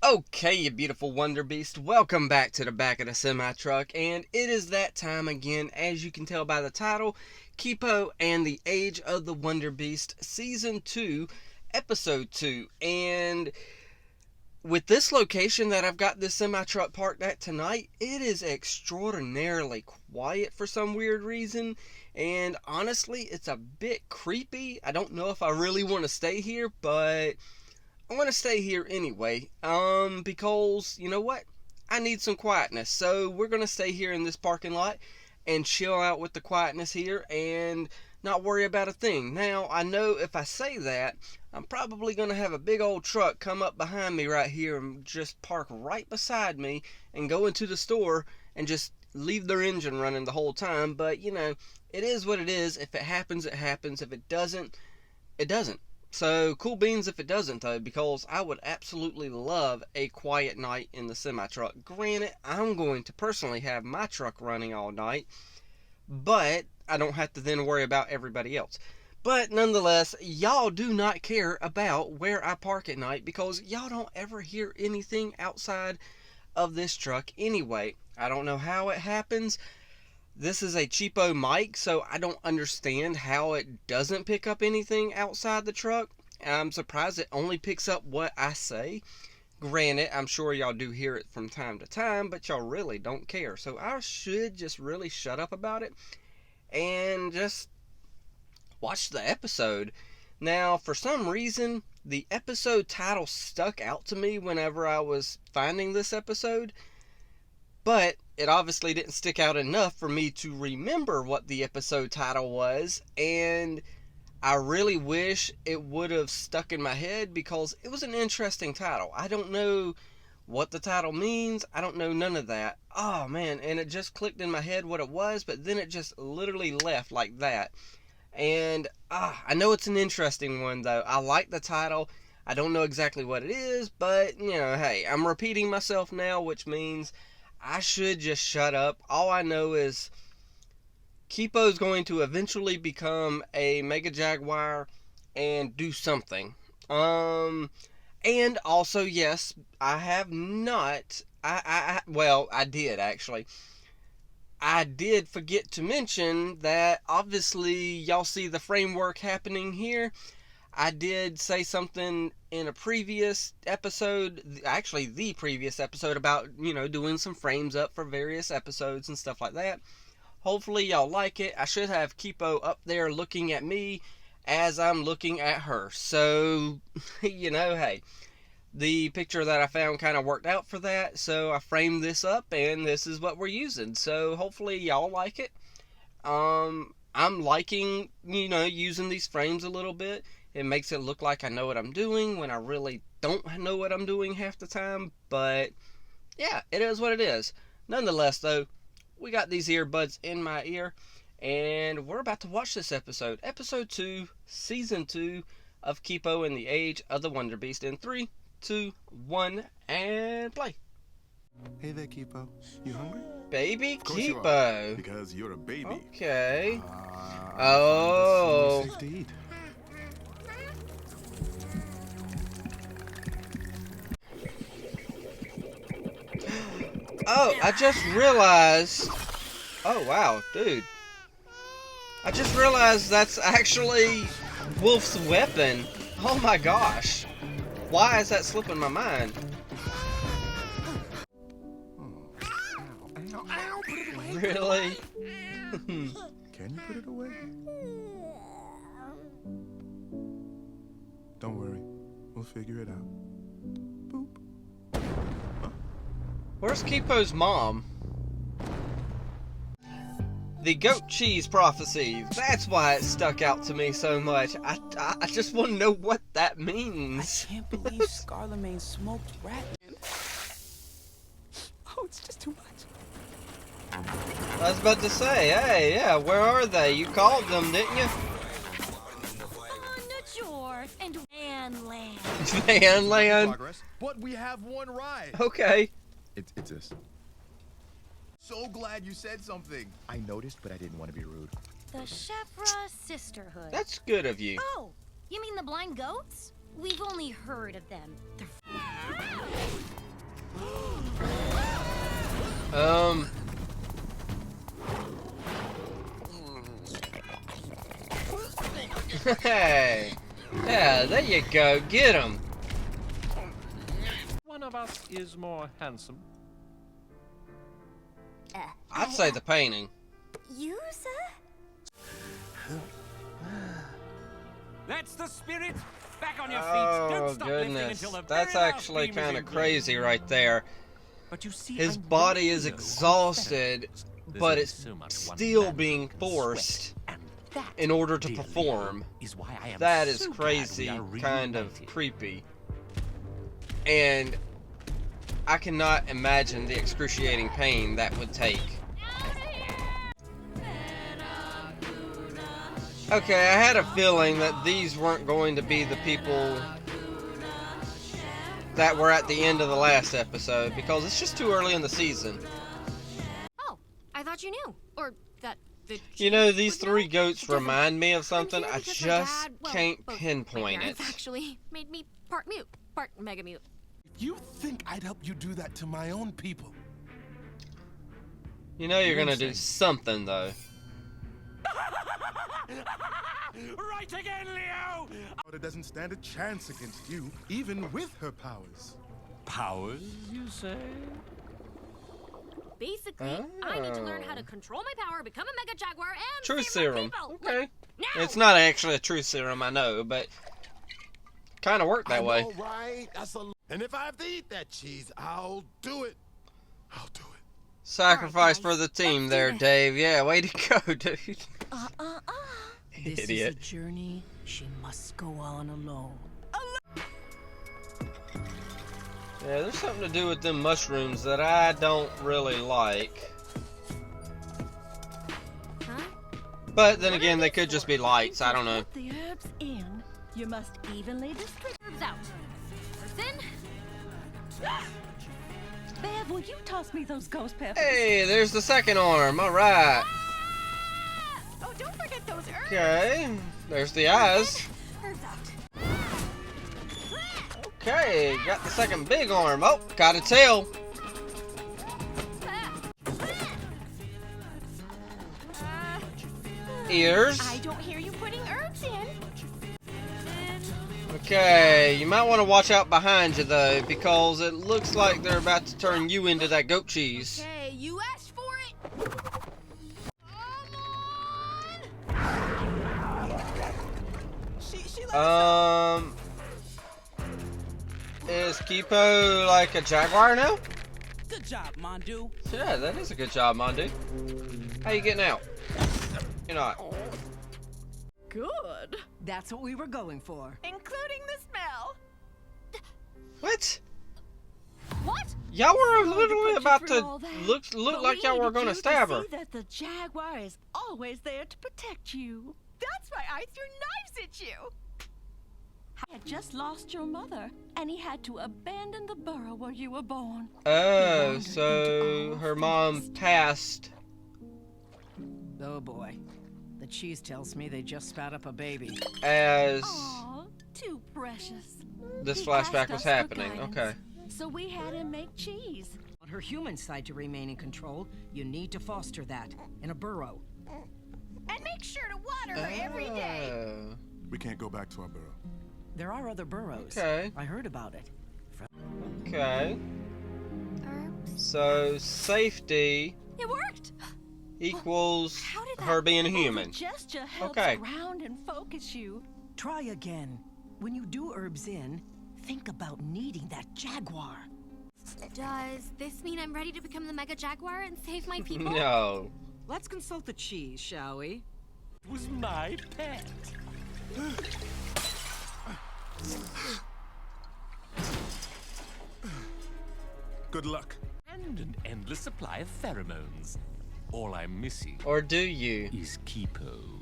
Okay, you beautiful Wonder Beast, welcome back to the back of the semi-truck, and it is that time again, as you can tell by the title, Kipo and the Age of the Wonder Beast, Season 2, Episode 2, and with this location that I've got this semi-truck parked at tonight, it is extraordinarily quiet for some weird reason, and honestly, it's a bit creepy. I don't know if I really want to stay here, but I want to stay here anyway, because, you know what? I need some quietness, so we're going to stay here in this parking lot and chill out with the quietness here and not worry about a thing. Now, I know if I say that, I'm probably going to have a big old truck come up behind me right here and just park right beside me and go into the store and just leave their engine running the whole time, but, you know, it is what it is. If it happens, it happens. If it doesn't, it doesn't. So, cool beans if it doesn't, though, because I would absolutely love a quiet night in the semi-truck. Granted, I'm going to personally have my truck running all night, but I don't have to then worry about everybody else. But, nonetheless, y'all do not care about where I park at night, because y'all don't ever hear anything outside of this truck anyway. I don't know how it happens. This is a cheapo mic, so I don't understand how it doesn't pick up anything outside the truck. I'm surprised it only picks up what I say. Granted, I'm sure y'all do hear it from time to time, but y'all really don't care. So I should just really shut up about it and just watch the episode. Now, for some reason, the episode title stuck out to me whenever I was finding this episode, but it obviously didn't stick out enough for me to remember what the episode title was, and I really wish it would have stuck in my head because it was an interesting title. I don't know what the title means. I don't know none of that. Oh man, and it just clicked in my head what it was, but then it just literally left like that. And I know it's an interesting one though. I like the title. I don't know exactly what it is, but you know, hey, I'm repeating myself now, which means I should just shut up. All I know is Kipo's going to eventually become a Mega Jaguar and do something. And also, yes, I have not. Well, I did actually. I did forget to mention that obviously y'all see the framework happening here. I did say something in a previous episode, actually the previous episode, about, you know, doing some frames up for various episodes and stuff like that. Hopefully y'all like it. I should have Kipo up there looking at me as I'm looking at her. So, you know, hey, the picture that I found kind of worked out for that. So I framed this up and this is what we're using. So hopefully y'all like it. I'm liking, you know, using these frames a little bit. It makes it look like I know what I'm doing when I really don't know what I'm doing half the time. But, yeah, it is what it is. Nonetheless, though, we got these earbuds in my ear. And we're about to watch this episode. Episode 2, Season 2 of Kipo and the Age of the Wonder Beast. In 3, 2, 1, and play. Hey there, Kipo. You hungry? Baby Of course you are, Kipo. because you're a baby. Okay. Oh. Safe to eat. Oh, I just realized. Oh, wow, dude. I just realized that's actually Wolf's weapon. Oh my gosh. Why is that slipping my mind? Really? Can you put it away? Don't worry. We'll figure it out. Boop. Huh? Where's Kipo's mom? The goat cheese prophecy. That's why it stuck out to me so much. I just want to know what that means. I can't believe Scarlemagne smoked rat. Oh, it's just too much. I was about to say, hey, yeah, where are they? You called them, didn't you? On the chore and Vanland. Vanland. Progress, but we have one right. Okay. It's this. So glad you said something. I noticed, but I didn't want to be rude. The Shefra Sisterhood. That's good of you. Oh, you mean the blind goats? We've only heard of them. They're Hey. Yeah, there you go. Get him. One of us is more handsome. I'd say the painting. You, sir? That's the spirit. Back on your feet. Oh, Don't stop lifting goodness. until the That's very last actually beam is kind of in crazy right there. But you see, His I'm body is the hero of exhausted, Wonderbeasts. There's but only it's so much one still man being can forced sweat, and that, in order to dear perform. Leo, is why I am That is so glad crazy, we are kind of reunited. creepy. And I cannot imagine the excruciating pain that would take. Okay, I had a feeling that these weren't going to be the people that were at the end of the last episode, because it's just too early in the season. Oh, I thought you knew. Or that the You know, cheese these was three milk. goats Different. remind me of I'm something. here I because my just dad, well, can't both my pinpoint parents it. actually made me part mute, part mega mute. You think I'd help you do that to my own people? You know you're gonna do something, though. Right again, Leo! It doesn't stand a chance against you, even with her powers. Powers, you say? Basically, I need to learn how to Oh. control my power, become a mega jaguar, and Truth save my serum. people. Okay. Like, now! It's not actually a truth serum, I know, but kind of worked that way. All right, and if I have to eat that cheese, I'll do it. I'll do it. Sacrifice guys, for the team let's do there, this. Dave. Yeah, way to go, dude. This Idiot. is a journey she must go on alone. Yeah, there's something to do with them mushrooms that I don't really like. Huh? But then again, they could just be lights. I don't know. Put the herbs in. You must evenly distribute. Herbs out. Herbs in. Bev, will you toss me those ghost peppers? Hey, there's the second arm. All right. Oh, don't forget those herbs. Okay. There's the eyes. Herbs out. Okay, got the second big arm. Oh, got a tail. Ears. I don't hear you putting herbs in. Okay, you might want to watch out behind you though, because it looks like they're about to turn you into that goat cheese. Okay, you asked for it. She Is Kipo like a jaguar now? Good job, Mondu. Yeah, that is a good job, Mondu. How you getting out? You're not. Good. That's what we were going for. Including the smell. What? What? Y'all were Sorry to literally put you about through to all that, look but like we y'all were needed gonna you stab her. See that the jaguar is always there to protect you. That's why I threw knives at you. I had just lost your mother, and he had to abandon the burrow where you were born. Oh, wandered so into all her mom things. passed. Oh boy. The cheese tells me they just spat up a baby. As Aw, too precious. this He flashback asked was us for happening. guidance, Okay. So we had him make cheese. On her human side to remain in control, you need to foster that in a burrow. And make sure to water her every day. Oh, We can't go back to our burrow. There are other burrows. Okay. I heard about it. okay. Herbs. So safety It worked. equals How did that- her being a The human. gesture helps Okay. ground and focus you. Try again. When you do herbs in, think about needing that jaguar. Does this mean I'm ready to become the mega jaguar and save my people? No. Let's consult the cheese, shall we? It was my pet. Good luck. And an endless supply of pheromones. All I'm missing Or do you? is Kipo.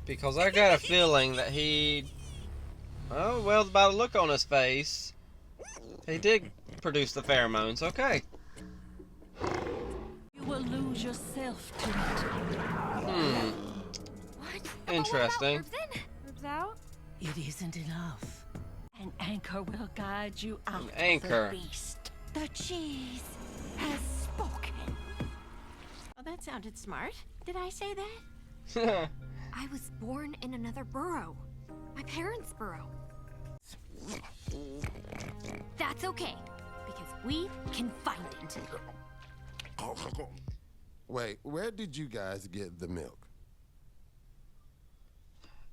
Because I got a feeling that he... Oh, well, by the look on his face, he did produce the pheromones. Okay. You will lose yourself to it. Hmm. What? Interesting. Herbs in. Herbs out. It isn't enough. An anchor will guide you out anchor. of the beast. The cheese has spoken. That sounded smart. Did I say that? I was born in another burrow. My parents' burrow. That's okay, because we can find it. Wait, where did you guys get the milk?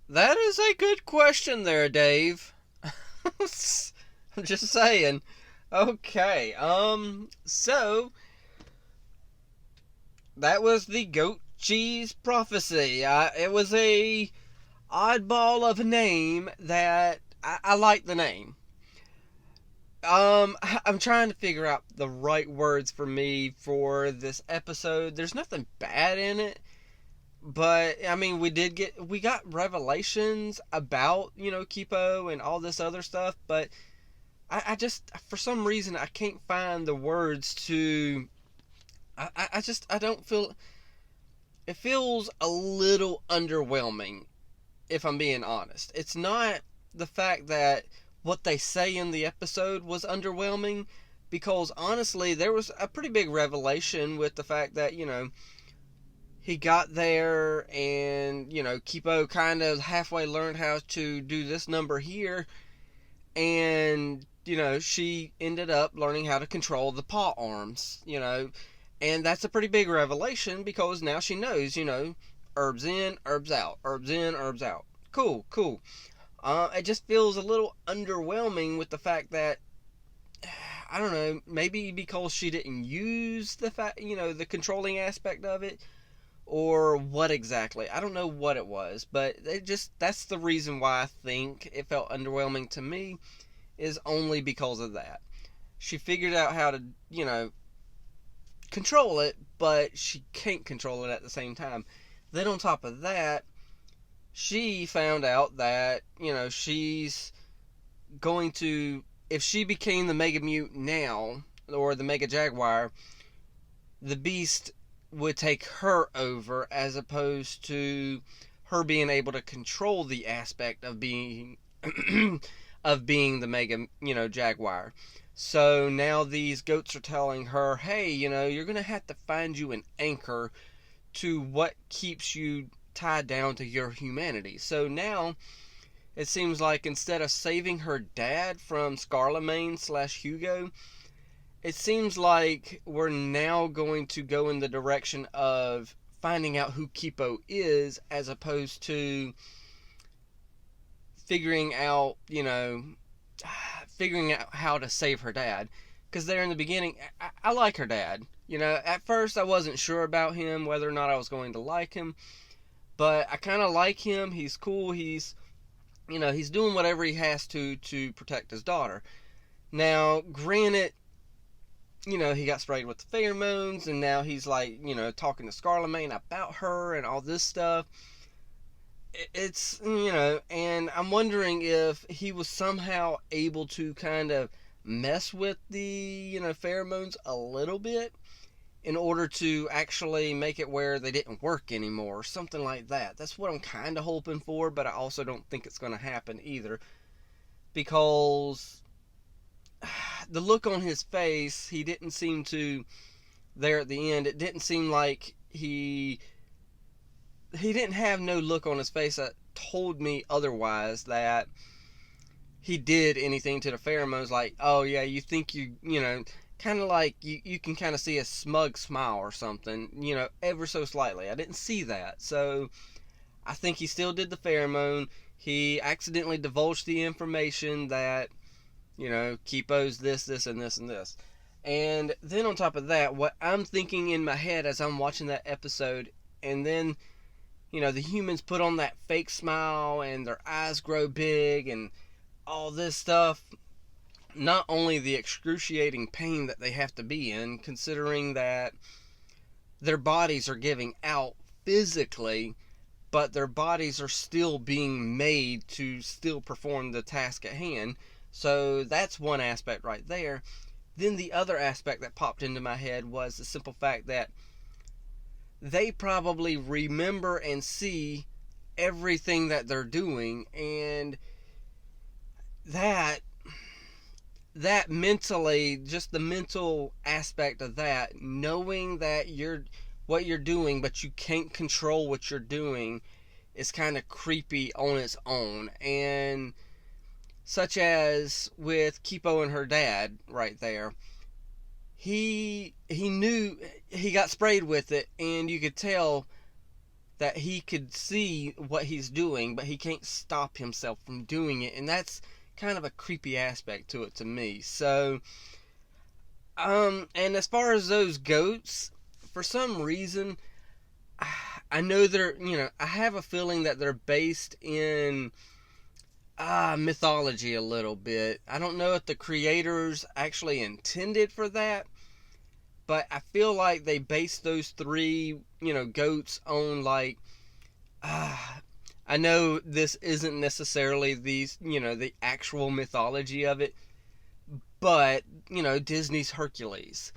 That is a good question there, Dave. I'm just saying. Okay, so that was the goat cheese prophecy. It was a oddball of a name that I like the name. I'm trying to figure out the right words for me for this episode. There's nothing bad in it, but I mean, we got revelations about, Kipo and all this other stuff, but I just, for some reason, I can't find the words to, I don't feel, it feels a little underwhelming, if I'm being honest. It's not the fact that what they say in the episode was underwhelming, because honestly, there was a pretty big revelation with the fact that, he got there and, Kipo kind of halfway learned how to do this number here, and, she ended up learning how to control the paw arms, and that's a pretty big revelation, because now she knows, herbs in, herbs out, herbs in, herbs out. Cool. It just feels a little underwhelming with the fact that, I don't know, maybe because she didn't use the controlling aspect of it, or what exactly. I don't know what it was, but that's the reason why I think it felt underwhelming to me, is only because of that. She figured out how to, control it, but she can't control it at the same time. Then on top of that, she found out that, she's going to, if she became the Mega Mute now, or the Mega Jaguar, the Beast would take her over, as opposed to her being able to control the aspect of being the Mega, Jaguar. So now these goats are telling her, hey, you're going to have to find you an anchor to what keeps you tied down to your humanity. So now it seems like instead of saving her dad from Scarlemagne/Hugo, it seems like we're now going to go in the direction of finding out who Kipo is, as opposed to figuring out how to save her dad. Because there in the beginning, I like her dad. At first I wasn't sure about him, whether or not I was going to like him, but I kind of like him. He's cool. He's doing whatever he has to protect his daughter. Now, granted, he got sprayed with the pheromones, and now he's like, talking to Scarlemagne about her and all this stuff. It's, and I'm wondering if he was somehow able to kind of mess with the, pheromones a little bit in order to actually make it where they didn't work anymore, or something like that. That's what I'm kind of hoping for, but I also don't think it's going to happen either, because the look on his face, he didn't seem to, there at the end, it didn't seem like he didn't have no look on his face that told me otherwise, that he did anything to the pheromones. Like, oh yeah, you think kind of like you can kind of see a smug smile or something, ever so slightly. I didn't see that. So I think he still did the pheromone. He accidentally divulged the information that, Kipo's this, and this, and this. And then on top of that, what I'm thinking in my head as I'm watching that episode, and then, the humans put on that fake smile and their eyes grow big and all this stuff. Not only the excruciating pain that they have to be in, considering that their bodies are giving out physically, but their bodies are still being made to still perform the task at hand. So that's one aspect right there. Then the other aspect that popped into my head was the simple fact that they probably remember and see everything that they're doing, and that mentally, just the mental aspect of that, knowing that what you're doing, but you can't control what you're doing is kind of creepy on its own. And such as with Kipo and her dad right there. He knew he got sprayed with it, and you could tell that he could see what he's doing, but he can't stop himself from doing it, and that's kind of a creepy aspect to it to me. So, and as far as those goats, for some reason, I know they're, I have a feeling that they're based in mythology a little bit. I don't know if the creators actually intended for that, but I feel like they based those three, goats on like, I know this isn't necessarily these, the actual mythology of it, but, Disney's Hercules.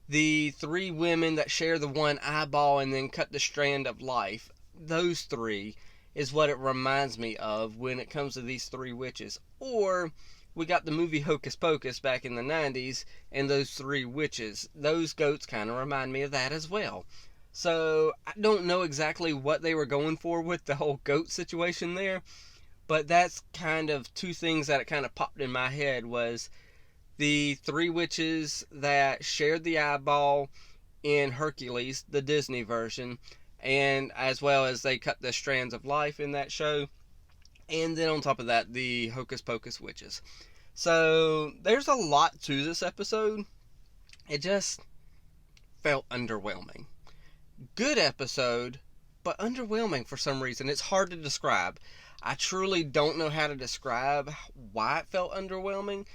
The three women that share the one eyeball and then cut the strand of life, those three is what it reminds me of when it comes to these three witches. Or we got the movie Hocus Pocus back in the 90s, and those three witches. Those goats kind of remind me of that as well. So I don't know exactly what they were going for with the whole goat situation there, but that's kind of two things that it kind of popped in my head was the three witches that shared the eyeball in Hercules, the Disney version, and as well as they cut the strands of life in that show. And then on top of that, the Hocus Pocus witches. So there's a lot to this episode. It just felt underwhelming. Good episode, but underwhelming for some reason. It's hard to describe. I truly don't know how to describe why it felt underwhelming,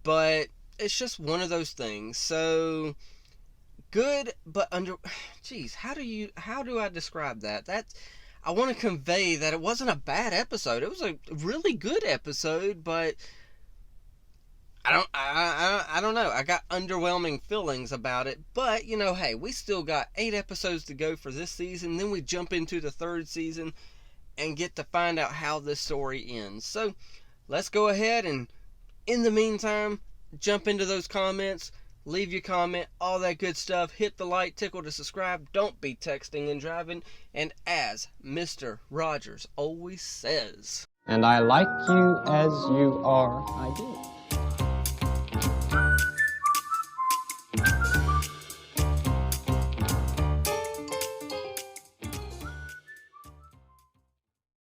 but it's just one of those things. So good, but Jeez, how do I describe that? I want to convey that it wasn't a bad episode. It was a really good episode, but I don't know. I got underwhelming feelings about it, but hey, we still got 8 episodes to go for this season. Then we jump into the 3rd season and get to find out how this story ends. So let's go ahead and, in the meantime, jump into those comments. Leave your comment, all that good stuff. Hit the like, tickle to subscribe. Don't be texting and driving. And as Mr. Rogers always says, and I like you as you are, I do.